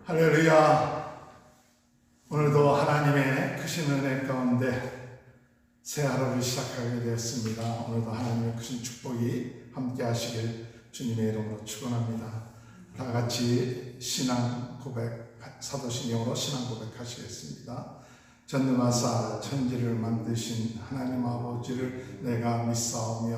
할렐루야. 오늘도 하나님의 크신 은혜 가운데 새 하루를 시작하게 되었습니다. 오늘도 하나님의 크신 축복이 함께 하시길 주님의 이름으로 축원합니다. 다 같이 신앙 고백, 사도신경으로 신앙 고백하시겠습니다. 전능하사 천지를 만드신 하나님 아버지를 내가 믿사오며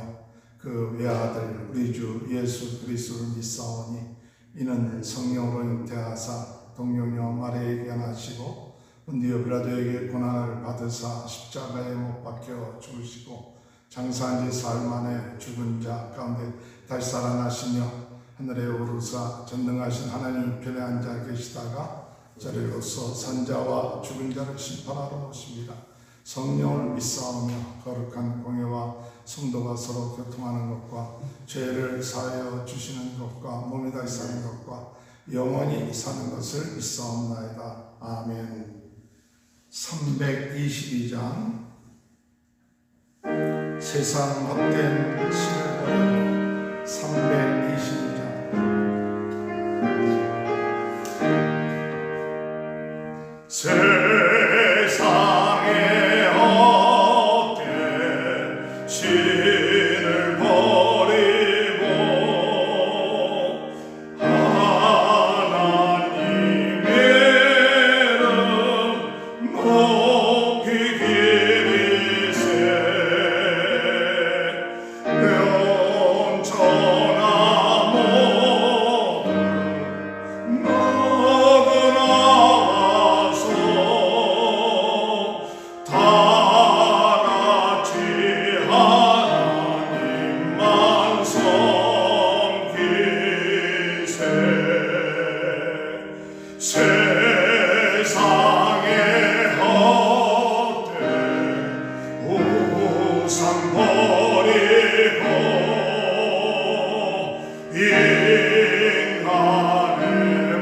그 외아들 우리 주 예수 그리스도를 믿사오니 이는 성령으로 잉태하사 동정녀 마리아에게 나시고 본디오 빌라도에게 고난을 받으사 십자가에 못 박혀 죽으시고 장사한 지 사흘 만에 죽은 자 가운데 다시 살아나시며 하늘에 오르사 전능하신 하나님 편에 앉아 계시다가 자리로서 산자와 죽은 자를 심판하러 오십니다. 성령을 믿사오며 거룩한 공예와 성도가 서로 교통하는 것과 죄를 사하여 주시는 것과 몸이 다시 사는 것과 영원히 사는 것을 믿사옵나이다. 아멘. 322장 세상 헛된 신을 버리고 322장 세상에 헛된 신을 버리고 하나님의 이름 높이 기리세 영천하 모든 모두 나와서 다 같이 하나님만 섬기세 세상에 헛된 우상 버리고 인간의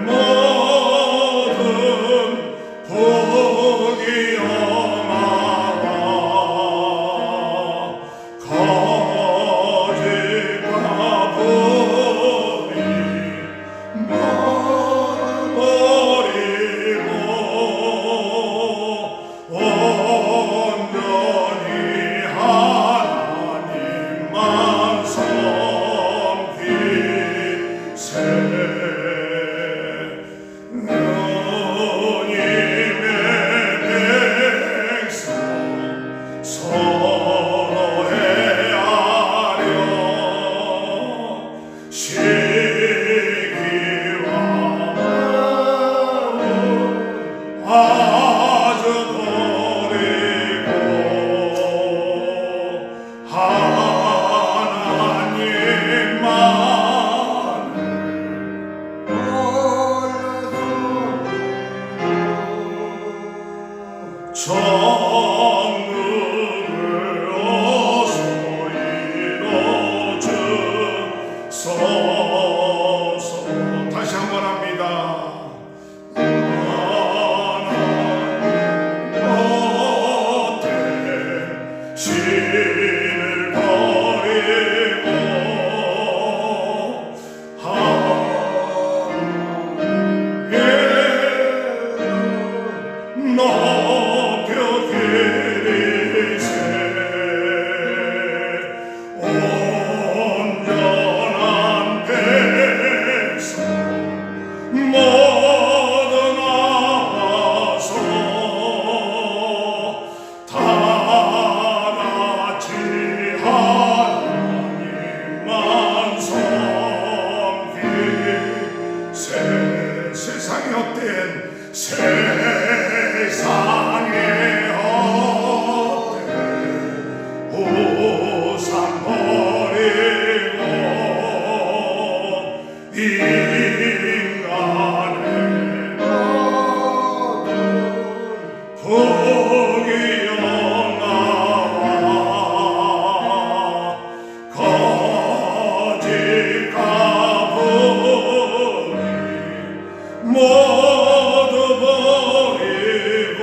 모든 복이 영화와 거짓과 불이 버리고 온전히 하나님만 섬기세 주님의 백성 서로 헤아려 시기와 아주 버리고 하나님만 정금을 어서 이뤄주소서. 다시 한번 합니다. 헛된 신을 버리고 하나님의 높여 기리세 온전한 백성 모두 나와서 다 같이 하나님만 섬기세 세상에 헛된 세상에 헛된 우상 버리고 인간의 모든 복이 영화와 거짓과 불이 모두 버리고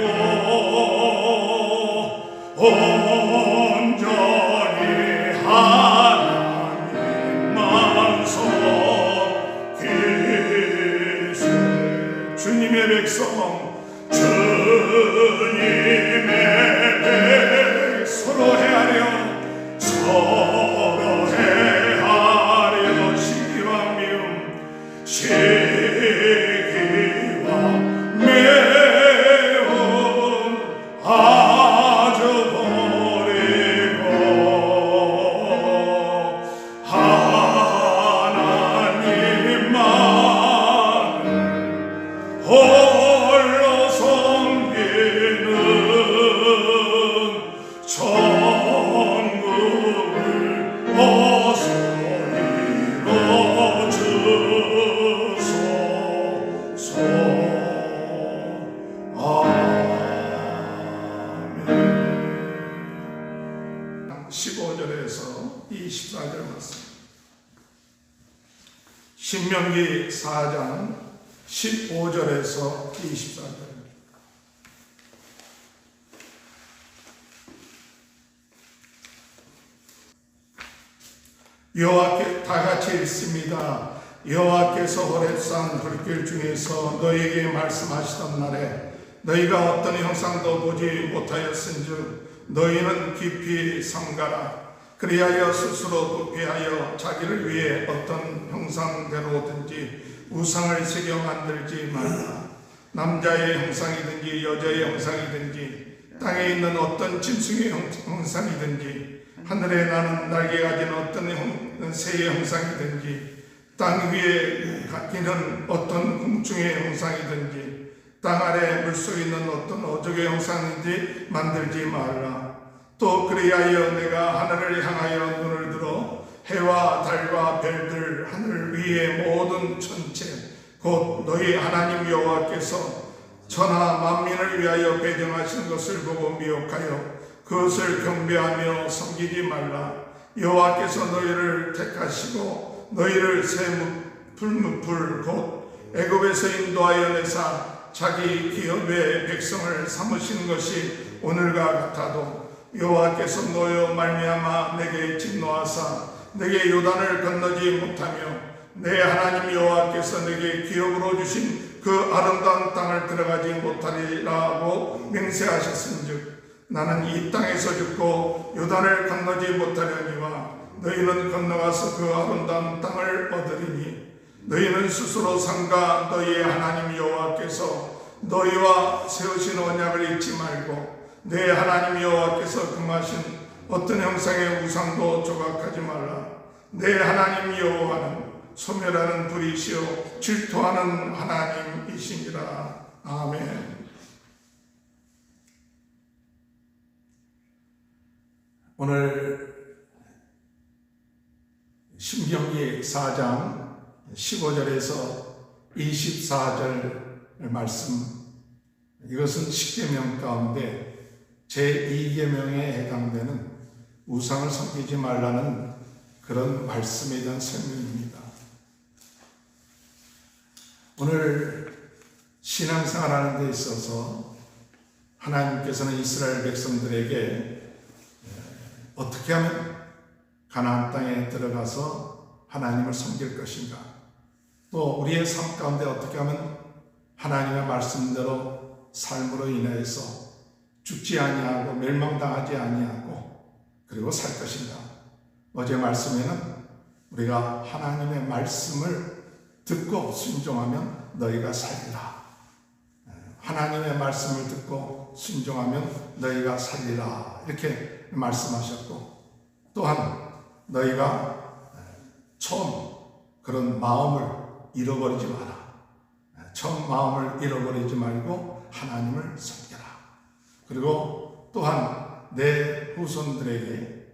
온전히 하나님만 섬기세 주님의 백성, 주님의 백성, 서로 헤아려 서로 헤아려 시기와 미움, 시기와 매움 아주 버리고 하나님만을 홀로 섬기는 천국을 어서 이뤄주소서. 아멘. 15절에서 24절 말씀. 신명기 4장 15절에서 24절. 여호와께 다 같이 읽습니다. 여호와께서 호렙산 불길 중에서 너희에게 말씀하시던 날에 너희가 어떤 형상도 보지 못하였은즉 너희는 깊이 삼가라. 그리하여 스스로 부패하여 자기를 위해 어떤 형상대로든지 우상을 새겨 만들지 말라. 남자의 형상이든지 여자의 형상이든지 땅에 있는 어떤 짐승의 형상이든지 하늘에 나는 날개 가진 어떤 새의 형상이든지 땅 위에 기는 어떤 공충의 형상이든지 땅 아래 물속에 있는 어떤 어족의 형상인지 만들지 말라. 또 그리하여 내가 하늘을 향하여 눈을 들어 해와 달과 별들 하늘 위의 모든 천체 곧 너희 하나님 여호와께서 천하 만민을 위하여 배정하신 것을 보고 미혹하여 그것을 경배하며 섬기지 말라. 여호와께서 너희를 택하시고 너희를 새 풀무풀 곧 애굽에서 인도하여 내사 자기 기업의 백성을 삼으시는 것이 오늘과 같아도 여호와께서 너여 말미암아 내게 진노하사 내게 요단을 건너지 못하며 내 하나님 여호와께서 내게 기업으로 주신 그 아름다운 땅을 들어가지 못하리라고 맹세하셨은즉 나는 이 땅에서 죽고 요단을 건너지 못하려니와 너희는 건너가서 그 아름다운 땅을 얻으리니 너희는 스스로 삼가 너희의 하나님 여호와께서 너희와 세우신 언약을 잊지 말고 내 하나님 여호와께서 금하신 어떤 형상의 우상도 조각하지 말라. 내 하나님 여호와는 소멸하는 불이시요 질투하는 하나님이시니라. 아멘. 오늘 신명기 4장 15절에서 24절 말씀, 이것은 십계명 가운데 제2계명에 해당되는 우상을 섬기지 말라는 그런 말씀에 대한 설명입니다. 오늘 신앙생활하는 데 있어서 하나님께서는 이스라엘 백성들에게 어떻게 하면 가나안 땅에 들어가서 하나님을 섬길 것인가, 또 우리의 삶 가운데 어떻게 하면 하나님의 말씀대로 삶으로 인해서 죽지 아니하고 멸망당하지 아니하고 그리고 살 것인가. 어제 말씀에는 우리가 하나님의 말씀을 듣고 순종하면 너희가 살리라. 하나님의 말씀을 듣고 순종하면 너희가 살리라. 이렇게 말씀하셨고, 또한 너희가 처음 그런 마음을 잃어버리지 마라. 처음 마음을 잃어버리지 말고 하나님을 섬겨라. 그리고 또한 내 후손들에게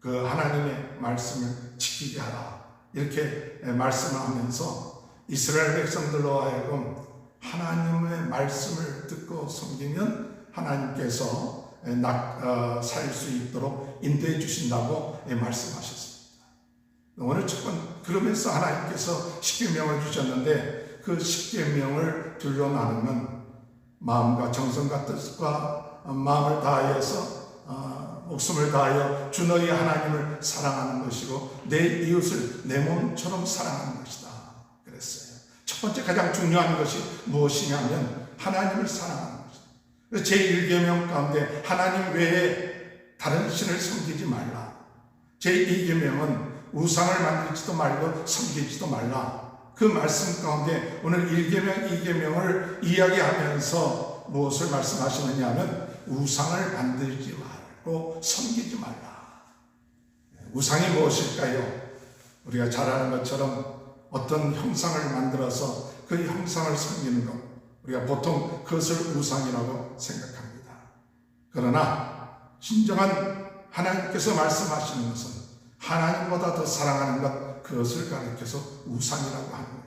그 하나님의 말씀을 지키게 하라. 이렇게 말씀을 하면서 이스라엘 백성들로 하여금 하나님의 말씀을 듣고 섬기면 하나님께서 살 수 있도록 인도해 주신다고 말씀하셨습니다. 오늘 첫 번째, 그러면서 하나님께서 십계명을 주셨는데 그 십계명을 둘로 나누면 마음과 정성과 뜻과 마음을 다하여서 목숨을 다하여 주 너희 하나님을 사랑하는 것이고 내 이웃을 내 몸처럼 사랑하는 것이다 그랬어요. 첫 번째 가장 중요한 것이 무엇이냐면 하나님을 사랑하는 것입니다. 제1계명 가운데 하나님 외에 다른 신을 섬기지 말라. 제2계명은 우상을 만들지도 말고 섬기지도 말라. 그 말씀 가운데 오늘 1계명, 2계명을 이야기하면서 무엇을 말씀하시느냐 하면 우상을 만들지 말고 섬기지 말라. 우상이 무엇일까요? 우리가 잘 아는 것처럼 어떤 형상을 만들어서 그 형상을 섬기는 것, 우리가 보통 그것을 우상이라고 생각합니다. 그러나 진정한 하나님께서 말씀하시는 것은 하나님보다 더 사랑하는 것, 그것을 가리켜서 우상이라고 하는 거예요.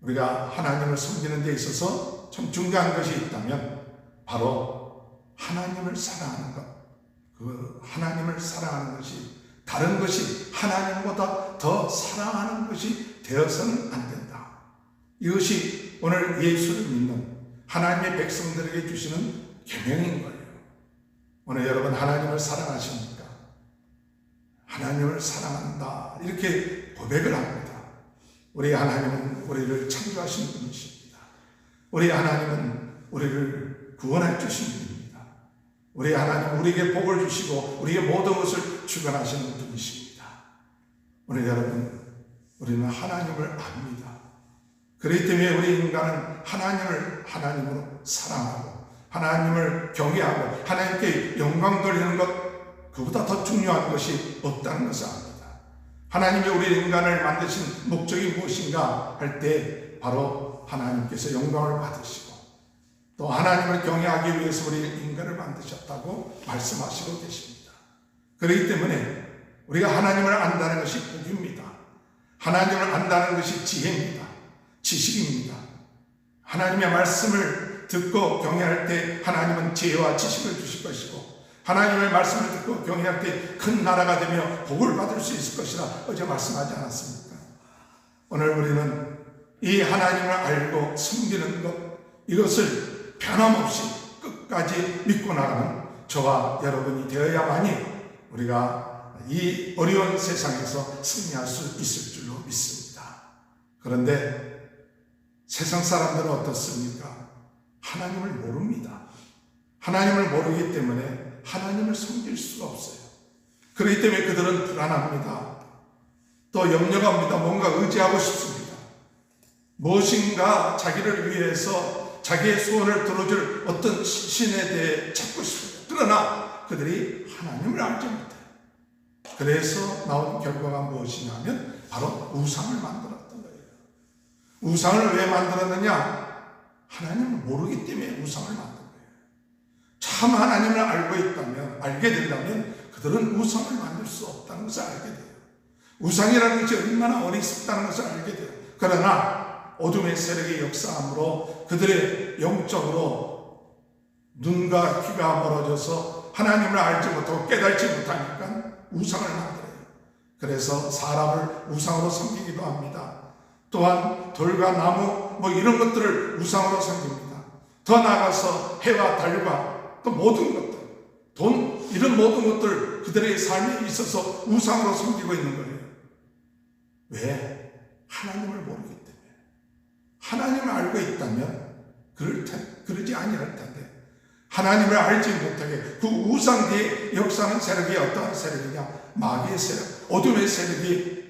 우리가 하나님을 섬기는 데 있어서 참 중요한 것이 있다면 바로 하나님을 사랑하는 것, 그 하나님을 사랑하는 것이 다른 것이 하나님보다 더 사랑하는 것이 되어서는 안 된다. 이것이 오늘 예수를 믿는 하나님의 백성들에게 주시는 계명인 거예요. 오늘 여러분 하나님을 사랑하십니까? 하나님을 사랑한다 이렇게 고백을 합니다. 우리 하나님은 우리를 창조하신 분이십니다. 우리 하나님은 우리를 구원해 주신 분입니다. 우리 하나님 우리에게 복을 주시고 우리에게 모든 것을 주관하시는 분이십니다. 오늘 여러분 우리는 하나님을 압니다. 그렇기 때문에 우리 인간은 하나님을 하나님으로 사랑하고 하나님을 경외하고 하나님께 영광 돌리는 것, 그보다 더 중요한 것이 없다는 것을 압니다. 하나님이 우리 인간을 만드신 목적이 무엇인가 할 때 바로 하나님께서 영광을 받으시고 또 하나님을 경외하기 위해서 우리 인간을 만드셨다고 말씀하시고 계십니다. 그렇기 때문에 우리가 하나님을 안다는 것이 복입니다. 하나님을 안다는 것이 지혜입니다. 지식입니다. 하나님의 말씀을 듣고 경외할 때 하나님은 지혜와 지식을 주실 것이고 하나님의 말씀을 듣고 경외할 때 큰 나라가 되며 복을 받을 수 있을 것이라 어제 말씀하지 않았습니까? 오늘 우리는 이 하나님을 알고 섬기는 것, 이것을 변함없이 끝까지 믿고 나가는 저와 여러분이 되어야만이 우리가 이 어려운 세상에서 승리할 수 있을 줄로 믿습니다. 그런데 세상 사람들은 어떻습니까? 하나님을 모릅니다. 하나님을 모르기 때문에 하나님을 섬길 수가 없어요. 그렇기 때문에 그들은 불안합니다. 또 염려합니다. 뭔가 의지하고 싶습니다. 무엇인가 자기를 위해서 자기의 소원을 들어줄 어떤 신에 대해 찾고 싶습니다. 그러나 그들이 하나님을 알지 못해요. 그래서 나온 결과가 무엇이냐면 바로 우상을 만들었던 거예요. 우상을 왜 만들었느냐? 하나님을 모르기 때문에 우상을 만든 거예요. 참 하나님을 알게 된다면 그들은 우상을 만들 수 없다는 것을 알게 돼요. 우상이라는 것이 얼마나 어리석다는 것을 알게 돼요. 그러나 어둠의 세력의 역사함으로 그들의 영적으로 눈과 귀가 멀어져서 하나님을 알지 못하고 깨닫지 못하니까 우상을 만들어요. 그래서 사람을 우상으로 섬기기도 합니다. 또한 돌과 나무 이런 것들을 우상으로 섬깁니다. 더 나아가서 해와 달과 또 모든 것들, 돈, 이런 모든 것들 그들의 삶에 있어서 우상으로 섬기고 있는 거예요. 왜? 하나님을 모르기 때문에. 하나님을 알고 있다면 그러지 아니할 텐데 하나님을 알지 못하게 그 우상 뒤에 역사하는 세력이 어떠한 세력이냐? 마귀의 세력, 어둠의 세력이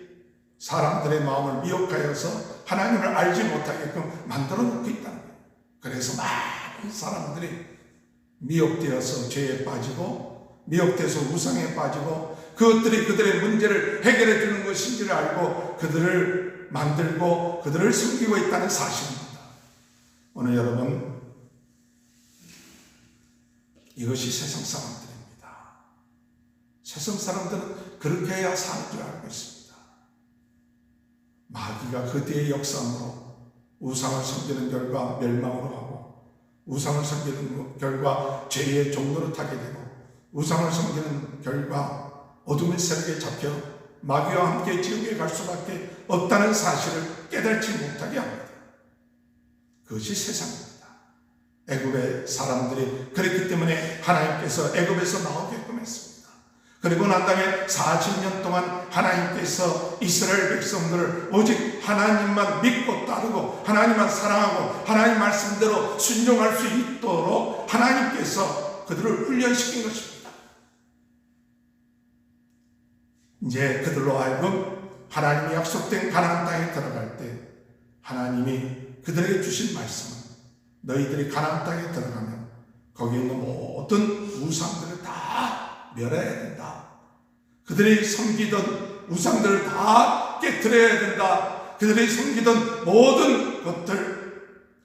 사람들의 마음을 미혹하여서 하나님을 알지 못하게끔 만들어 놓고 있다는 거예요. 그래서 많은 사람들이 미혹되어서 죄에 빠지고 미혹돼서 우상에 빠지고 그것들이 그들의 문제를 해결해 주는 것인 줄 알고 그들을 만들고 그들을 숨기고 있다는 사실입니다. 오늘 여러분 이것이 세상 사람들입니다. 세상 사람들은 그렇게 해야 사는 줄 알고 있습니다. 마귀가 그 뒤의 역사로 우상을 섬기는 결과 멸망으로 하고 우상을 섬기는 결과 죄의 종로로 타게 되고 우상을 섬기는 결과 어둠의 세력에 잡혀 마귀와 함께 지옥에 갈 수밖에 없다는 사실을 깨닫지 못하게 합니다. 그것이 세상입니다. 애굽의 사람들이 그랬기 때문에 하나님께서 애굽에서 나오게끔 했습니다. 그리고 난 다음에 40년 동안 하나님께서 이스라엘 백성들을 오직 하나님만 믿고 따르고 하나님만 사랑하고 하나님 말씀대로 순종할 수 있도록 하나님께서 그들을 훈련시킨 것입니다. 이제 그들로 하여금 하나님이 약속된 가나안 땅에 들어갈 때 하나님이 그들에게 주신 말씀은 너희들이 가나안 땅에 들어가면 거기에 있는 모든 우상들을 다 멸해야 된다. 그들이 섬기던 우상들을 다 깨트려야 된다. 그들이 섬기던 모든 것들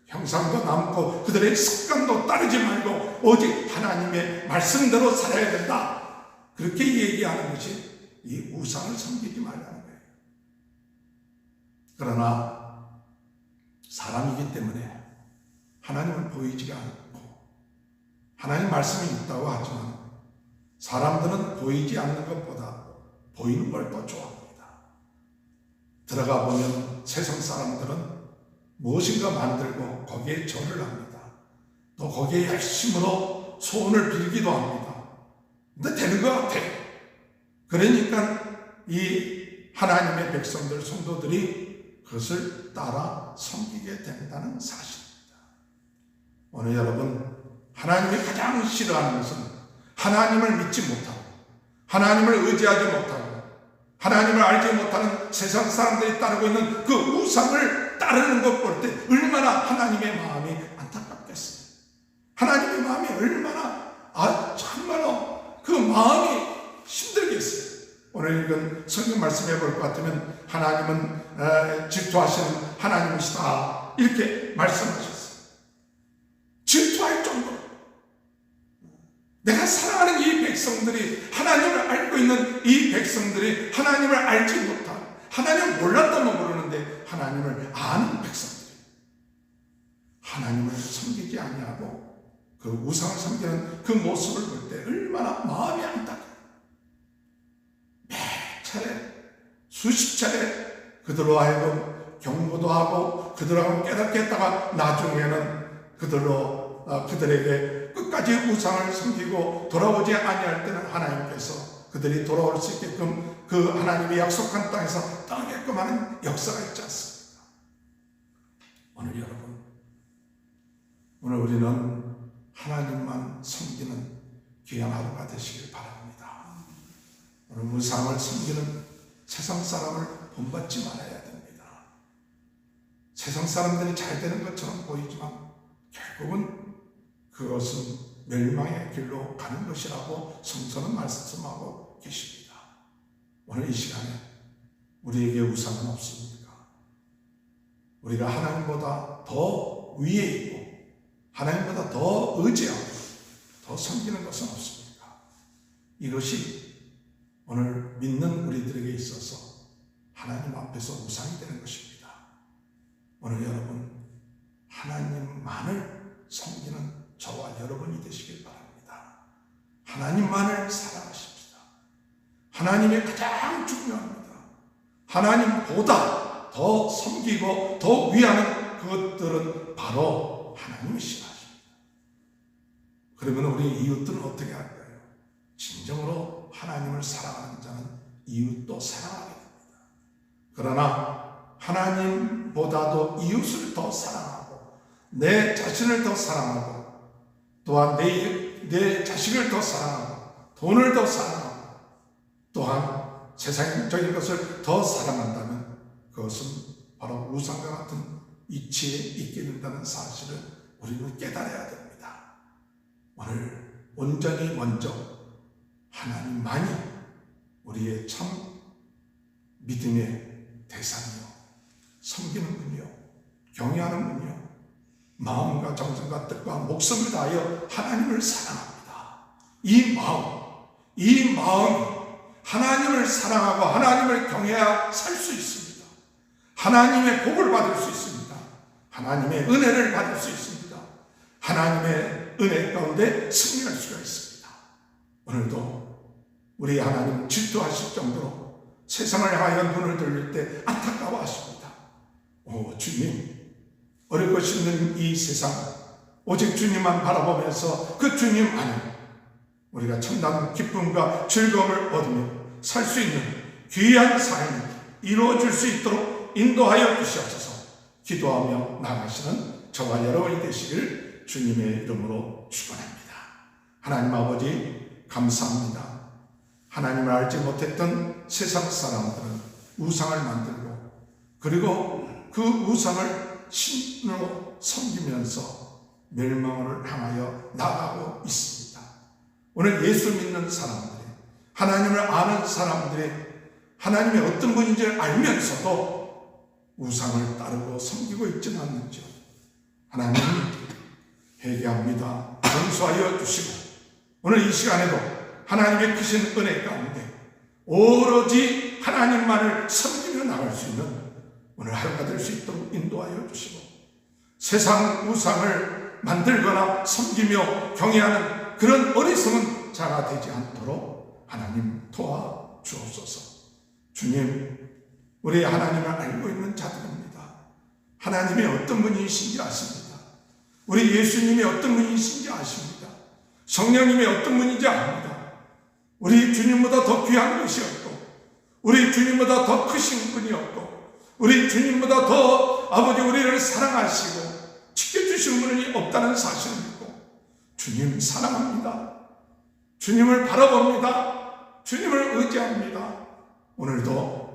형상도 남고 그들의 습관도 따르지 말고 오직 하나님의 말씀대로 살아야 된다. 그렇게 얘기하는 것이 이 우상을 섬기지 말라는 거예요. 그러나 사람이기 때문에 하나님은 보이지가 않고 하나님 말씀이 있다고 하지만 사람들은 보이지 않는 것보다 보이는 걸 더 좋아합니다. 들어가 보면 세상 사람들은 무엇인가 만들고 거기에 절을 합니다. 또 거기에 열심으로 소원을 빌기도 합니다. 근데 되는 것 같아. 그러니까 이 하나님의 백성들, 성도들이 그것을 따라 섬기게 된다는 사실입니다. 오늘 여러분, 하나님이 가장 싫어하는 것은 하나님을 믿지 못하고 하나님을 의지하지 못하고 하나님을 알지 못하는 세상 사람들이 따르고 있는 그 우상을 따르는 것 볼 때 얼마나 하나님의 마음이 안타깝겠어요. 하나님의 마음이 얼마나 정말로 그 마음이 힘들겠어요. 오늘 읽은 성경 말씀해 볼 것 같으면 하나님은 질투하시는 하나님이시다 이렇게 말씀하셨어요. 질투할 정도로 내가 사랑하는 이 백성들이 하나님을 알고 있는 이 백성들이 하나님을 알지 못한 하나님을 몰랐다면 모르는데 하나님을 아는 백성들이 하나님을 섬기지 아니하고 그 우상을 섬기는 그 모습을 볼 때 얼마나 마음이 안타까워요. 몇 차례 수십 차례 그들로 하여금 경고도 하고 그들하고 깨닫게 했다가 나중에는 그들에게 끝까지 우상을 섬기고 돌아오지 아니할 때는 하나님께서 그들이 돌아올 수 있게끔 그 하나님이 약속한 땅에서 떠나게끔 하는 역사가 있지 않습니까? 오늘 여러분, 오늘 우리는 하나님만 섬기는 귀한 하루가 되시길 바랍니다. 오늘 우상을 섬기는 세상 사람을 본받지 말아야 됩니다. 세상 사람들이 잘 되는 것처럼 보이지만 결국은 그것은 멸망의 길로 가는 것이라고 성서는 말씀하고 계십니다. 오늘 이 시간에 우리에게 우상은 없습니까? 우리가 하나님보다 더 위에 있고 하나님보다 더 의지하고 더 섬기는 것은 없습니까? 이것이 오늘 믿는 우리들에게 있어서 하나님 앞에서 우상이 되는 것입니다. 오늘 여러분, 하나님만을 섬기는 저와 여러분이 되시길 바랍니다. 하나님만을 사랑하십시다. 하나님이 가장 중요합니다. 하나님보다 더 섬기고 더 위하는 그것들은 바로 하나님이시십니다. 그러면 우리 이웃들은 어떻게 할까요? 진정으로 하나님을 사랑하는 자는 이웃도 사랑하게 됩니다. 그러나 하나님보다도 이웃을 더 사랑하고 내 자신을 더 사랑하고 또한 내 자식을 더 사랑하고 돈을 더 사랑하고 또한 세상적인 것을 더 사랑한다면 그것은 바로 우상과 같은 이치에 있게 된다는 사실을 우리는 깨달아야 됩니다. 오늘 온전히 먼저 하나님만이 우리의 참 믿음의 대상이요 섬기는군요 경외하는군요 마음과 정성과 뜻과 목숨을 다하여 하나님을 사랑합니다. 이 마음이 하나님을 사랑하고 하나님을 경외하여 살 수 있습니다. 하나님의 복을 받을 수 있습니다. 하나님의 은혜를 받을 수 있습니다. 하나님의 은혜 가운데 승리할 수가 있습니다. 오늘도 우리 하나님 질투하실 정도로 세상을 향하여 눈을 돌릴 때 안타까워하십니다. 오 주님, 어릴 것 있는 이 세상 오직 주님만 바라보면서 그 주님 안에 우리가 참담 기쁨과 즐거움을 얻으며 살 수 있는 귀한 삶이 이루어질 수 있도록 인도하여 주시옵소서. 기도하며 나가시는 저와 여러분이 되시길 주님의 이름으로 축원합니다. 하나님 아버지 감사합니다. 하나님을 알지 못했던 세상 사람들은 우상을 만들고 그리고 그 우상을 신으로 섬기면서 멸망을 향하여 나가고 있습니다. 오늘 예수 믿는 사람들이, 하나님을 아는 사람들이 하나님이 어떤 분인지 알면서도 우상을 따르고 섬기고 있지는 않는지요. 하나님 회개합니다. 용서하여 주시고 오늘 이 시간에도 하나님의 크신 은혜 가운데 오로지 하나님만을 섬기며 나갈 수 있는 오늘 하루가 될 수 있도록 인도하여 주시고 세상 우상을 만들거나 섬기며 경외하는 그런 어리석은 자가 되지 않도록 하나님 도와주옵소서. 주님, 우리 하나님을 알고 있는 자들입니다. 하나님이 어떤 분이신지 아십니다. 우리 예수님이 어떤 분이신지 아십니다. 성령님이 어떤 분인지 압니다. 우리 주님보다 더 귀한 것이 없고 우리 주님보다 더 크신 분이 없고 우리 주님보다 더 아버지 우리를 사랑하시고 지켜주신 분이 없다는 사실을 믿고 주님 사랑합니다. 주님을 바라봅니다. 주님을 의지합니다. 오늘도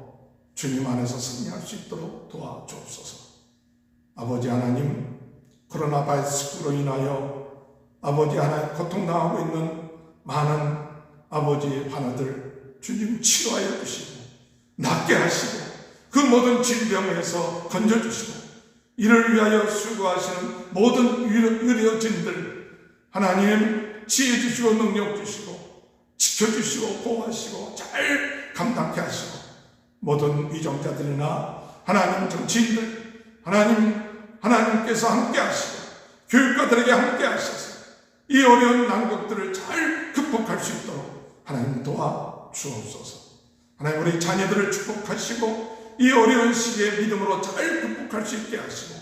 주님 안에서 승리할 수 있도록 도와주옵소서. 아버지 하나님, 코로나 바이러스로 인하여 아버지 하나님 고통당하고 있는 많은 아버지 환우들 주님 치료하여 주시고 낫게 하시고 그 모든 질병에서 건져주시고 이를 위하여 수고하시는 모든 의료진들 하나님 지혜 주시고 능력 주시고 지켜주시고 보호하시고 잘 감당케 하시고 모든 위정자들이나 하나님 정치인들 하나님께서 함께 하시고 교육가들에게 함께 하셔서 이 어려운 난국들을 잘 극복할 수 있도록 하나님 도와주옵소서. 하나님 우리 자녀들을 축복하시고 이 어려운 시기에 믿음으로 잘 극복할 수 있게 하시고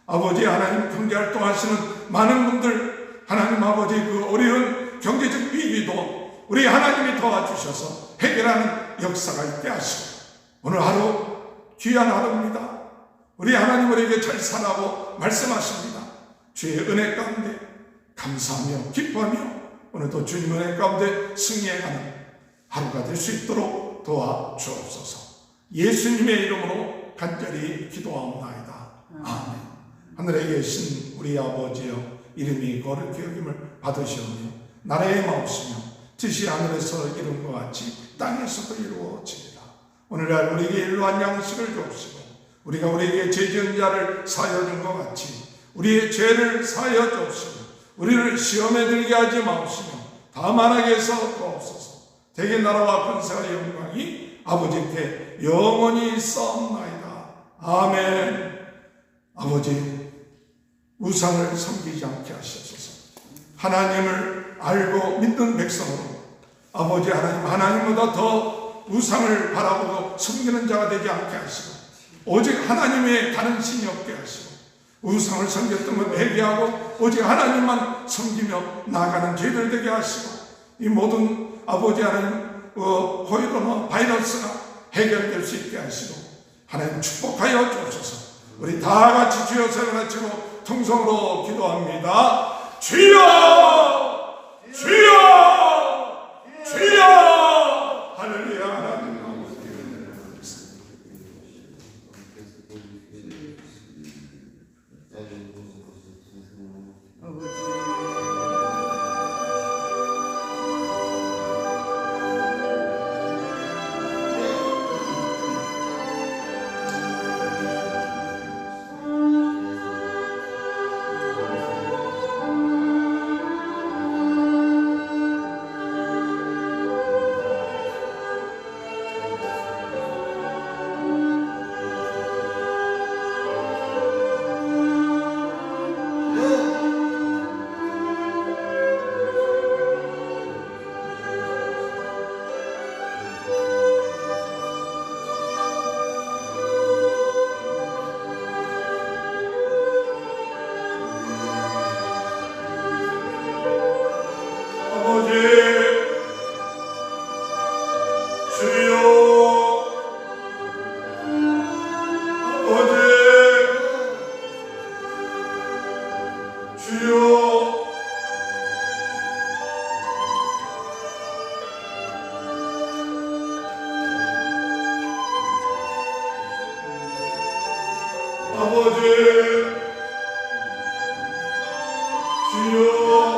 아버지 하나님 경제활동하시는 많은 분들 하나님 아버지 그 어려운 경제적 위기도 우리 하나님이 도와주셔서 해결하는 역사가 있게 하시고 오늘 하루 귀한 하루입니다. 우리 하나님 우리에게 잘 살라고 말씀하십니다. 주의 은혜 가운데 감사하며 기뻐하며 오늘도 주님 은혜 가운데 승리해가는 하루가 될 수 있도록 도와주옵소서. 예수님의 이름으로 간절히 기도하옵나이다. 아멘. 하늘에 계신 우리 아버지여 이름이 거룩히 여김을 받으시오며 나라의 마옵시며 뜻이 하늘에서 이룬 것 같이 땅에서도 이루어지리라. 오늘날 우리에게 일로한 양식을 주옵시고 우리가 우리에게 죄 지은 자를 사하여 준 것 같이 우리의 죄를 사하여 주옵시고 우리를 시험에 들게 하지 마옵시며 다만 하게 해서 주옵소서. 대개 나라와 권세와 영광이 아버지께 영원히 있사옵나이다. 아멘. 아버지 우상을 섬기지 않게 하시옵소서. 하나님을 알고 믿는 백성으로 아버지 하나님보다 더 우상을 바라보고 섬기는 자가 되지 않게 하시고 오직 하나님의 다른 신이 없게 하시고 우상을 섬겼던 것 회개하고 오직 하나님만 섬기며 나아가는 죄들 되게 하시고 이 모든 아버지 하나님 코로나 바이러스가 해결될 수 있게 하시고 하나님 축복하여 주옵소서. 우리 다 같이 주여 세를 낮추고 통성으로 기도합니다. 주여 주여 주여. 할렐루야. 하나님 주여 아버지 주여